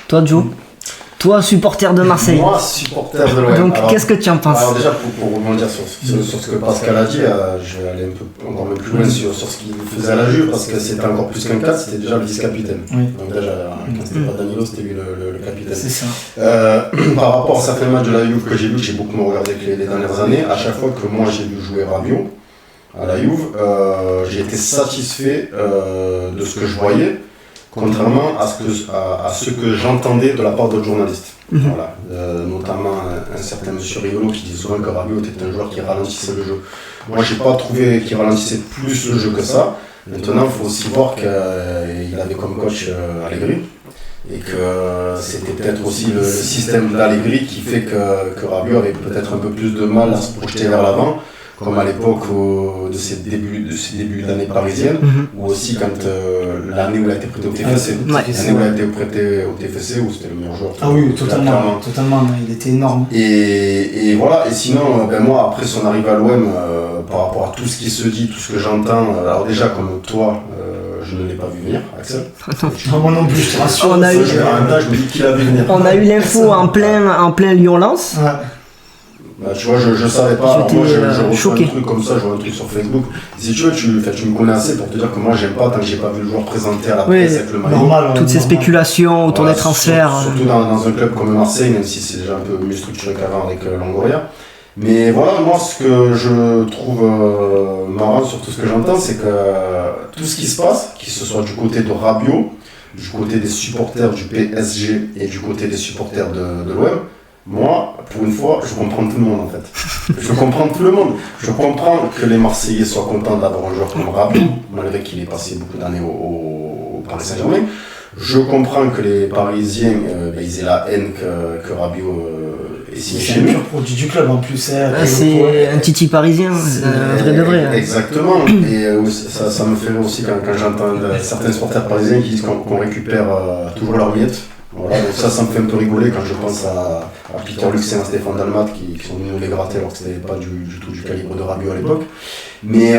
Toi, Joe? Toi, supporter de Marseille. Moi, supporter de l'OM. Donc, qu'est-ce que tu en penses? Alors déjà, pour rebondir sur ce que Pascal a dit, je vais aller un peu encore même plus loin sur ce qu'il faisait à la Juve, parce que c'était encore plus qu'un 4, c'était déjà le vice-capitaine. Oui. Donc déjà, quand c'était pas Danilo, c'était lui le capitaine. C'est ça. Par rapport à certains matchs de la Juve que j'ai vu, que j'ai beaucoup regardé les dernières années, à chaque fois que moi j'ai vu jouer Rabiot à la Juve, j'ai été satisfait de ce que je voyais, contrairement à ce que j'entendais de la part d'autres journalistes. Voilà. Notamment un certain monsieur Riolo qui disait souvent que Rabiot était un joueur qui ralentissait le jeu. Moi, j'ai pas trouvé qu'il ralentissait plus le jeu que ça. Maintenant, il faut aussi voir qu'il avait comme coach Allegri et que c'était peut-être aussi le système d'Allegri qui fait que Rabiot avait peut-être un peu plus de mal à se projeter vers l'avant, comme à l'époque de ses débuts d'année parisienne, ou aussi quand l'année où il a été prêté au TFC. L'année où il a été prêté au TFC, où c'était le meilleur joueur. Ah oui, totalement, il était énorme. Et voilà, et sinon, moi, après son arrivée à l'OM, par rapport à tout ce qui se dit, tout ce que j'entends, alors déjà, comme toi, je ne l'ai pas vu venir, Axel. Moi non plus, je te rassure. On a eu, je me dis qu'il a vu venir. On a eu l'info en plein Lyon-Lens. Ouais. Bah, tu vois, je savais pas. Alors moi, je reçois choqué. un truc comme ça, je vois un truc sur Facebook. Si tu veux, tu me connais assez pour te dire que moi, j'aime pas tant que j'ai pas vu le joueur présenté à la presse avec le maillot. Normal, toutes ces spéculations autour des transferts. Surtout dans un club comme Marseille, même si c'est déjà un peu mieux structuré qu'avant avec Longoria. Mais voilà, moi, ce que je trouve marrant sur tout ce que j'entends, c'est que tout ce qui se passe, qu'il se soit du côté de Rabiot, du côté des supporters du PSG et du côté des supporters de l'OM, moi, pour une fois, je comprends tout le monde en fait. Je comprends tout le monde. Je comprends que les Marseillais soient contents d'avoir un joueur comme Rabiot, malgré qu'il ait passé beaucoup d'années au Paris Saint-Germain. Je comprends que les Parisiens ils aient la haine que Rabiot est signé chez nous. C'est un pur produit du club en plus. C'est un titi parisien, un vrai de vrai. Exactement. Et ça me fait rire aussi quand j'entends certains supporters parisiens qui disent qu'on récupère toujours leurs miettes. Voilà, donc ça me fait un peu rigoler quand je pense à Peter Lux et à Stéphane Dalmat qui sont venus nous les gratter alors que c'était pas du tout du calibre de Rabiot à l'époque. Mais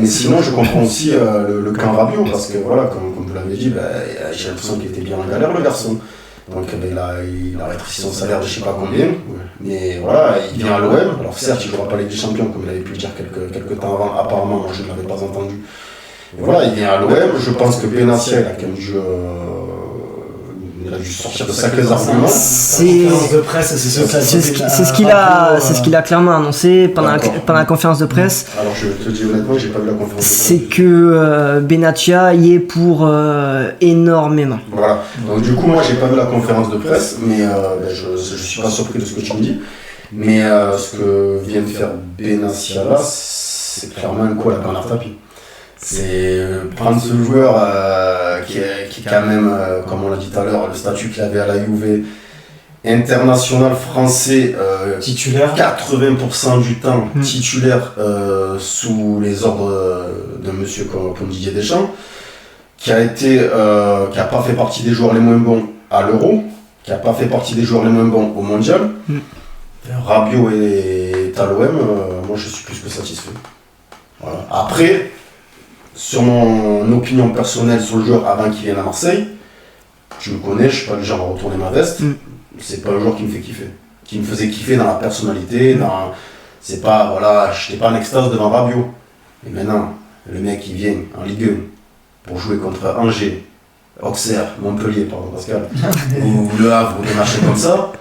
sinon je comprends aussi le camp Rabiot parce que voilà, comme vous l'avez dit, j'ai l'impression qu'il était bien en galère le garçon. Donc il a rétréci son salaire de je sais pas combien, mais voilà, il vient à l'OM, alors certes il ne jouera pas Ligue des Champions comme il avait pu le dire quelques temps avant, apparemment moi je ne l'avais pas entendu. Et voilà, il vient à l'OM, je pense que Benassia il a quand même dû il a dû sortir de sacrés arguments. C'est ce qu'il a clairement annoncé pendant la conférence de presse. Alors je te dis honnêtement, j'ai pas vu la conférence de presse. C'est que Benassia y est pour énormément. Voilà. Donc du coup moi j'ai pas vu la conférence de presse, mais je suis pas surpris de ce que tu me dis. Mais ce que vient de faire Benassia là, c'est clairement un coup à la Bernard Tapie. C'est prendre ce joueur qui est quand même, comme on l'a dit tout à l'heure, le statut qu'il avait à la Juve, international français, titulaire, 80% du temps titulaire sous les ordres de monsieur comme Didier Deschamps, qui a pas fait partie des joueurs les moins bons à l'Euro, qui a pas fait partie des joueurs les moins bons au Mondial. Rabiot est à l'OM, moi je suis plus que satisfait. Voilà. Après, sur mon opinion personnelle sur le joueur avant qu'il vienne à Marseille, tu me connais, je suis pas le genre à retourner ma veste. C'est pas un joueur qui me fait kiffer. Qui me faisait kiffer dans la personnalité, c'est pas, voilà, j'étais pas en extase devant Rabiot. Et maintenant, le mec il vient en Ligue 1 pour jouer contre Angers, Auxerre, Montpellier, pardon Pascal, ou Le Havre, ou des marchés comme ça.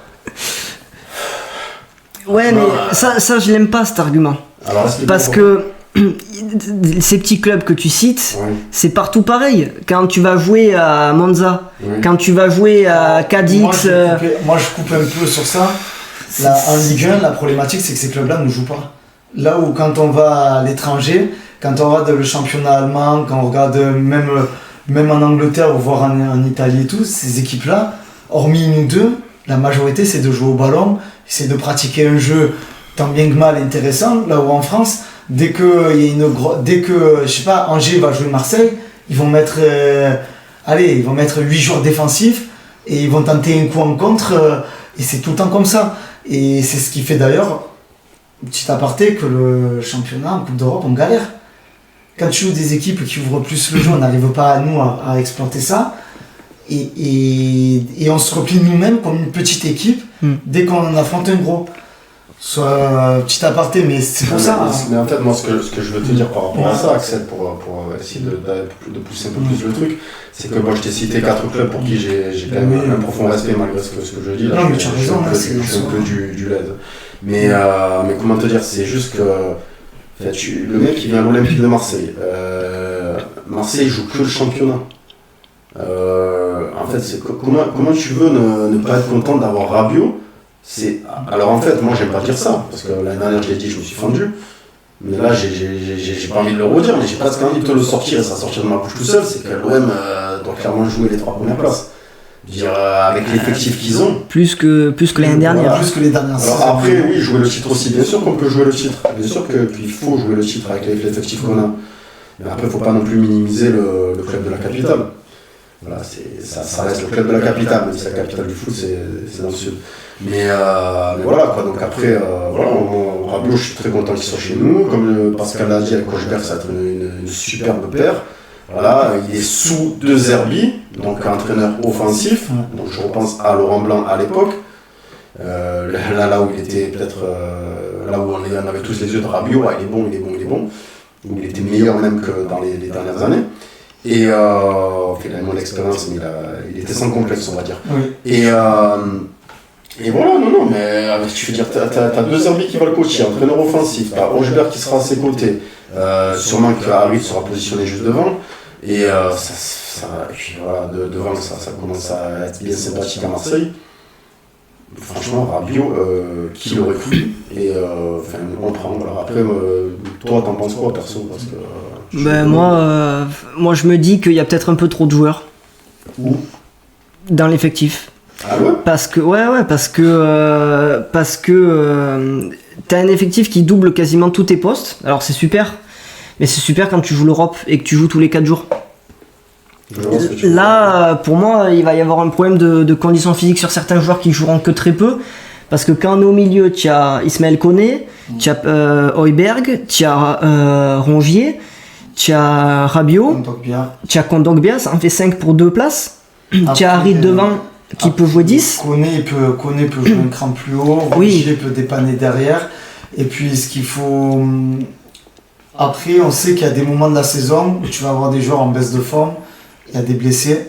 Ouais, mais ça je l'aime pas cet argument. Alors, parce que ces petits clubs que tu cites, c'est partout pareil. Quand tu vas jouer à Monza, quand tu vas jouer à Cadix. Moi je coupe un peu sur ça. Là, en Ligue 1, la problématique c'est que ces clubs-là ne jouent pas. Là où quand on va à l'étranger, quand on regarde le championnat allemand, quand on regarde même en Angleterre ou voire en Italie et tout, ces équipes-là, hormis nous deux, la majorité c'est de jouer au ballon, c'est de pratiquer un jeu tant bien que mal intéressant. Là où en France, dès que je sais pas, Angers va jouer Marseille, ils vont mettre 8 joueurs défensifs et ils vont tenter un coup en contre et c'est tout le temps comme ça. Et c'est ce qui fait d'ailleurs, petit aparté, que le championnat en Coupe d'Europe on galère. Quand tu joues des équipes qui ouvrent plus le jeu, on n'arrive pas à exploiter ça. et on se replie nous-mêmes comme une petite équipe dès qu'on affronte un gros. Soit petit aparté, mais c'est pour ça. Mais en fait, moi, ce que je veux te dire par rapport à ça, Axel, pour essayer de pousser un peu plus le truc, c'est que moi, je t'ai cité 4 clubs pour qui j'ai quand même un profond respect malgré ce que je dis. Là, non, mais tu as raison, je suis un peu du LED. Mais comment te dire, c'est juste que en fait, le mec, il vient à l'Olympique de Marseille. Marseille joue que le championnat. En fait, comment tu veux ne pas être content d'avoir Rabiot? Alors en fait, moi j'aime pas dire ça, parce que l'année dernière je l'ai dit, je me suis fendu. Mais là, j'ai pas envie de le redire, mais j'ai presque envie de te le sortir et ça sortir de ma bouche tout seul. C'est que l'OM doit clairement jouer les 3 premières places. Je veux dire, avec l'effectif qu'ils ont. Plus que l'année dernière. Voilà, plus que les dernières. Alors après, oui, jouer le titre aussi. Bien sûr qu'on peut jouer le titre. Bien sûr qu'il faut jouer le titre avec l'effectif qu'on a. Mais après, il faut pas non plus minimiser le club de la capitale. Voilà, ça reste le club de la capitale, même si la capitale du foot c'est dans le sud. Mais voilà quoi, donc après, voilà, Rabiot, je suis très content qu'il soit chez nous. Comme Pascal l'a dit avec Kochberg, ça va être une superbe paire. Voilà, il est sous De Zerbi, donc entraîneur offensif. Donc je repense à Laurent Blanc à l'époque. Là où il était peut-être, là où on avait tous les yeux de Rabiot, il est bon. Où il était meilleur même que dans les dernières années. Et il a moins d'expérience, mais il était sans complexe, on va dire. Oui. Et voilà, non, mais tu veux dire, t'as De Zerbi qui va le coacher, entraîneur offensif, t'as Hochberg qui sera à ses côtés, sûrement que Harit sera positionné juste devant, et et puis voilà, devant ça commence à être bien sympathique à Marseille. Franchement, Rabiot, qui l'aurait cru, et on prend. Alors après, toi, t'en penses quoi, perso, parce que, moi, je me dis qu'il y a peut-être un peu trop de joueurs. Où? Dans l'effectif. Ah ouais? Parce que t'as un effectif qui double quasiment tous tes postes. Alors c'est super, mais c'est super quand tu joues l'Europe et que tu joues tous les 4 jours. Là, pour moi, il va y avoir un problème de conditions physiques sur certains joueurs qui joueront que très peu. Parce que quand on est au milieu, tu as Ismaël Koné, tu as Højbjerg, tu as Rongier, tu as Rabiot, tu as Kondogbia, ça en fait 5 pour 2 places. Tu as Harit devant qui peut jouer 10. Koné peut jouer un cran plus haut, Rongier peut dépanner derrière. Et puis ce qu'il faut... Après, on sait qu'il y a des moments de la saison où tu vas avoir des joueurs en baisse de forme, il y a des blessés.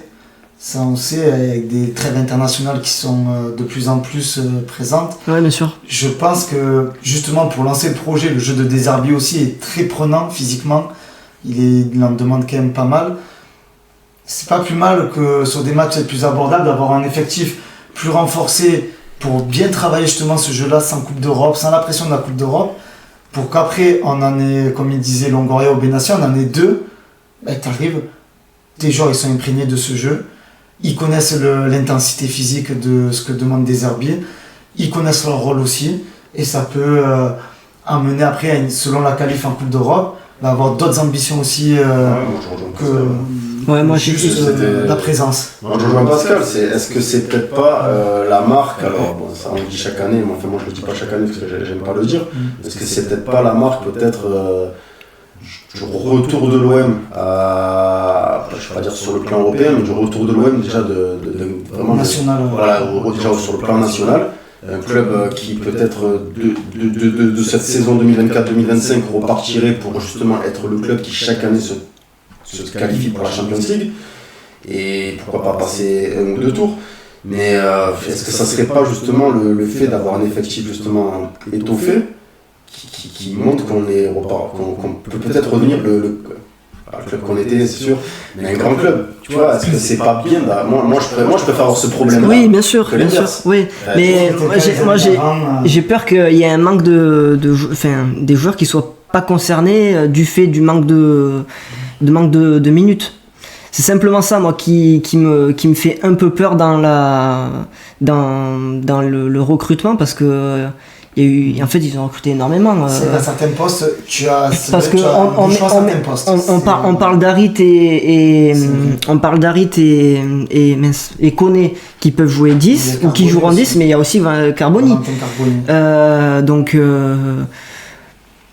Ça, on sait, avec des trêves internationales qui sont de plus en plus présentes. Ouais, bien sûr. Je pense que, justement, pour lancer le projet, le jeu de De Zerbi aussi est très prenant physiquement. Il en demande quand même pas mal. C'est pas plus mal que sur des matchs plus abordables d'avoir un effectif plus renforcé pour bien travailler justement ce jeu-là sans Coupe d'Europe, sans la pression de la Coupe d'Europe, pour qu'après on en ait, comme il disait Longoria au Benassia, on en ait 2. T'arrives, tes joueurs ils sont imprégnés de ce jeu. Ils connaissent l'intensité physique de ce que demande De Zerbi. Ils connaissent leur rôle aussi. Et ça peut amener après, selon la qualif en Coupe d'Europe, avoir d'autres ambitions aussi moi juste la présence. Moi je rejoins Pascal, est-ce que c'est peut-être pas la marque, alors bon, ça on le dit chaque année, mais enfin moi je le dis pas chaque année parce que j'aime pas le dire, est-ce que c'est peut-être pas la marque peut-être du retour de l'OM je vais pas dire sur le plan européen, mais du retour de l'OM déjà de vraiment national, voilà, déjà sur le plan national, un club qui peut-être de cette saison 2024-2025 repartirait pour justement être le club qui chaque année se qualifie pour la Champions League et pourquoi pas passer 1 ou 2 tours, mais est-ce que ça serait pas justement le fait d'avoir un effectif justement étoffé qui montre qu'on peut peut-être revenir le club qu'on était, c'est sûr, mais un grand club, tu vois, est-ce que c'est pas bien moi je préfère avoir ce problème là. Oui, bien sûr, oui, mais j'ai peur qu'il y ait un manque des joueurs qui soient pas concernés du fait du manque de minutes. C'est simplement ça, moi, qui me fait un peu peur dans le recrutement, parce que en fait, ils ont recruté énormément. C'est à certains postes, parce que on parle d'Harit et Koné qui peuvent jouer 10 ou qui joueront 10, mais il y a aussi Carboni.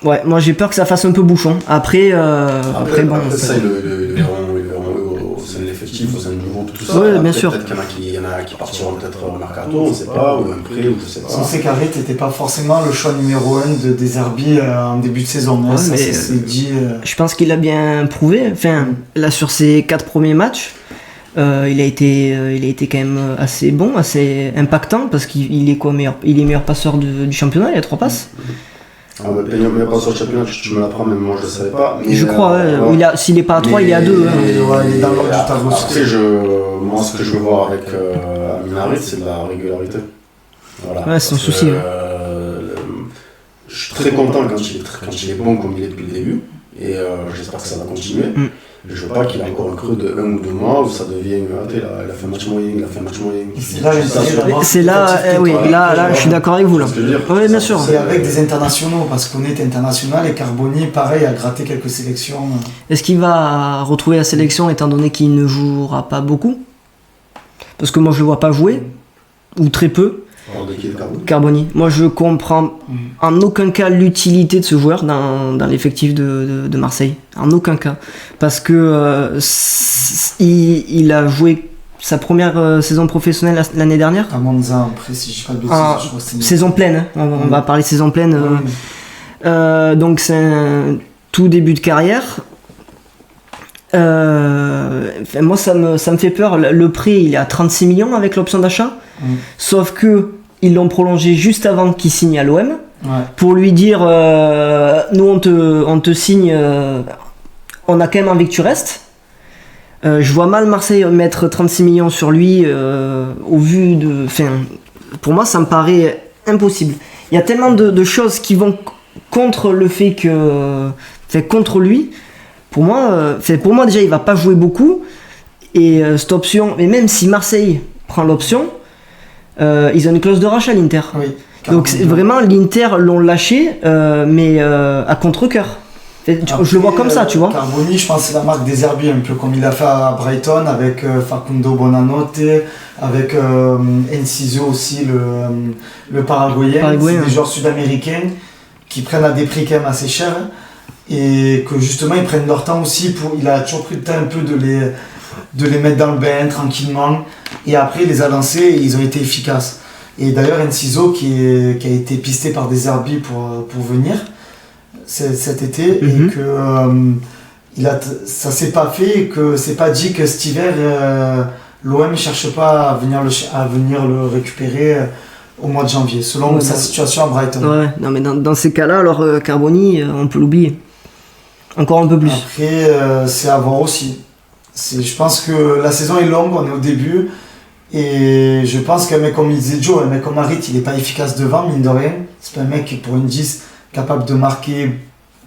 Ouais, moi j'ai peur que ça fasse un peu bouchon. Après bon. Ça, ils le verront au sein de l'effectif, au sein du groupe, tout ça. Ouais, Après, bien sûr. Peut-être qu'il y en a qui partiront peut-être au mercato, on ne sait pas, ou un prêt, ou je sais pas. On sait qu'Harit n'était pas forcément le choix numéro 1 de Deserbi en début de saison. Ouais, ça, mais, c'est dit. Je pense qu'il a bien prouvé. Enfin, là, sur ses 4 premiers matchs, il a été quand même assez bon, assez impactant, parce qu'il est quoi, il est meilleur passeur du championnat, il a 3 passes. Ah bah, meilleur passeur du championnat, tu me l'apprends, même moi je ne savais pas. Mais, Je crois, s'il n'est pas à 3, il est à 2. Ouais, il est dans l'ordre du tableau. Après, moi, ce que je veux voir avec Amin Harit, c'est de la régularité. Voilà. Ouais, c'est son souci. Je suis très content quand il est bon comme il est depuis le début, et j'espère que ça va continuer. Je veux pas qu'il ait encore un creux de 1 ou 2 mois où ça devient il a fait match moyen, il a fait match moyen. C'est là, là, je suis d'accord avec vous là. Oui, bien sûr. C'est avec des internationaux, parce qu'on est international et Carboni, pareil, a gratté quelques sélections. Est-ce qu'il va retrouver la sélection étant donné qu'il ne jouera pas beaucoup? Parce que moi je le vois pas jouer, ou très peu. Carboni. Moi je comprends en aucun cas l'utilité de ce joueur dans l'effectif de Marseille. En aucun cas. Parce que il a joué sa première saison professionnelle l'année dernière. À Monza, après, si je ne dis pas de bêtises, je crois que c'est saison pleine, hein. On va parler saison pleine. Donc c'est un tout début de carrière. Moi ça me fait peur. Le prix il est à 36 millions avec l'option d'achat. Sauf que ils l'ont prolongé juste avant qu'il signe à l'OM pour lui dire nous on te signe, on a quand même envie que tu restes. Je vois mal Marseille mettre 36 millions sur lui au vu de. Pour moi ça me paraît impossible. Il y a tellement de choses qui vont contre le fait que. Contre lui. Pour moi déjà il va pas jouer beaucoup. Et cette option, mais même si Marseille prend l'option, ils ont une clause de rachat l'Inter. Oui, donc vraiment l'Inter l'ont lâché, mais à contre-cœur. Je le vois comme ça, tu vois. Carboni, je pense que c'est la marque des Herbiers, un peu comme il a fait à Brighton avec Facundo Bonanote, avec Enciso aussi, le Paraguayen. C'est des joueurs sud-américains qui prennent à des prix quand même assez chers et que justement ils prennent leur temps aussi. Il a toujours pris le temps un peu de les mettre dans le bain tranquillement et après il les a lancés et ils ont été efficaces. Et d'ailleurs Enciso qui a été pisté par des Herbiers pour venir cet été et que ça s'est pas fait et que c'est pas dit que cet hiver l'OM cherche pas à venir le récupérer au mois de janvier selon sa situation à Brighton. Ouais, non mais dans ces cas-là alors Carboni on peut l'oublier encore un peu plus. Après c'est à voir aussi. Je pense que la saison est longue, on est au début et je pense qu'un mec comme il disait Joe, un mec comme Harit il est pas efficace devant mine de rien. C'est pas un mec qui pour une 10 capable de marquer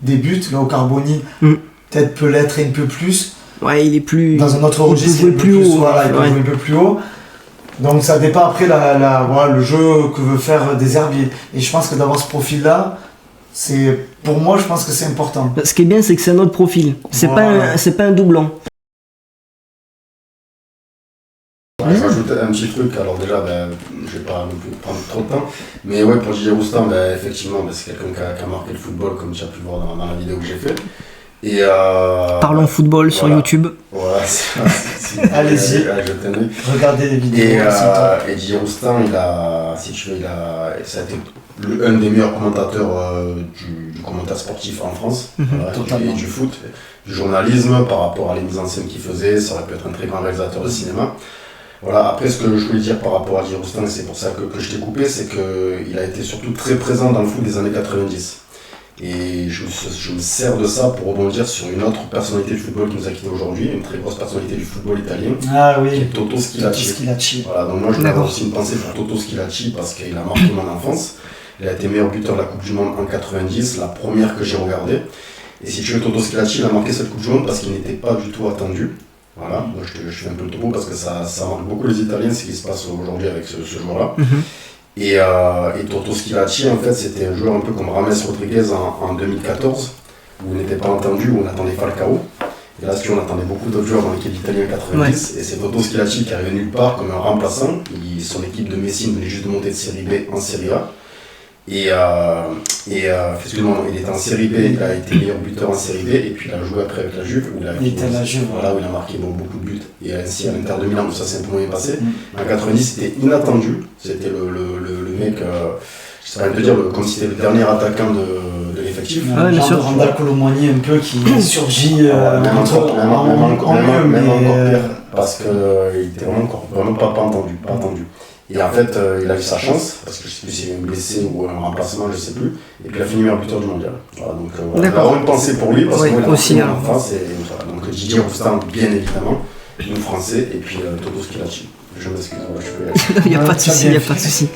des buts, là au Carboni peut-être peut l'être un peu plus. Ouais, il est plus dans un autre registre, il peut jouer plus haut. Voilà, il peut jouer un peu plus haut. Donc ça dépend après le jeu que veut faire des Herbiers. Et je pense que d'avoir ce profil-là, pour moi, je pense que c'est important. Ce qui est bien, c'est que c'est un autre profil. C'est pas un doublon. Je vais rajouter un petit truc, alors déjà, je vais pas non plus prendre trop de temps, mais ouais, pour Didier Roustan, effectivement, c'est quelqu'un qui a marqué le football, comme tu as pu voir dans la vidéo que j'ai fait. Et Parlons football sur YouTube. Voilà, allez-y, regardez les vidéos. Et Didier Roustan, ça a été un des meilleurs commentateurs du commentaire sportif en France, et du foot, du journalisme, par rapport à les mises en scène qu'il faisait. Ça aurait pu être un très grand réalisateur de cinéma. Voilà, après ce que je voulais dire par rapport à Didier Roustan, c'est pour ça que je t'ai coupé, c'est qu'il a été surtout très présent dans le foot des années 90. Et je me sers de ça pour rebondir sur une autre personnalité du football qui nous a quitté aujourd'hui, une très grosse personnalité du football italien, qui est Toto Schilacci. Voilà, donc moi je voulais aussi une pensée pour Toto Schilacci parce qu'il a marqué mon enfance. Il a été meilleur buteur de la Coupe du Monde en 90, la première que j'ai regardée. Et si tu veux, Toto Schilacci, il a marqué cette Coupe du Monde parce qu'il n'était pas du tout attendu. Voilà, moi je fais un peu le topo parce que ça marque beaucoup les Italiens, ce qui se passe aujourd'hui avec ce joueur-là. Et Toto Schilacci, en fait, c'était un joueur un peu comme Rames Rodriguez en 2014, où il n'était pas entendu, où on attendait Falcao. Et là, on attendait beaucoup d'autres joueurs dans l'équipe italienne 90, et c'est Toto Schilacci qui arrivait nulle part comme un remplaçant. Son équipe de Messine venait juste de monter de Série B en Série A. Excuse-moi, il était en série B, il a été meilleur buteur en série B, et puis il a joué après avec la Juve, où Il était à la Juve, voilà, où il a marqué beaucoup de buts. Et ainsi à l'Inter de Milan, où ça s'est un peu moins passé. En 90, c'était inattendu. C'était le mec, je sais pas te dire, comme si c'était le dernier attaquant de l'effectif. Ouais, bien sûr. Randall Colomwani un peu qui surgit Même encore mieux, pire, parce qu'il était vraiment pas attendu. Et en fait, il a eu sa chance, parce que je sais plus s'il est blessé ou un remplacement, je sais plus. Et puis il a fini meilleur buteur du mondial. Voilà, donc avoir une pensée pour lui, parce Oui, qu'il a aussi, en France. Voilà. Donc Didier Roustan, bien évidemment, nous français, et puis Toto Schillaci. Je m'excuse, je peux y aller. Il n'y a pas de souci, il n'y a pas de souci.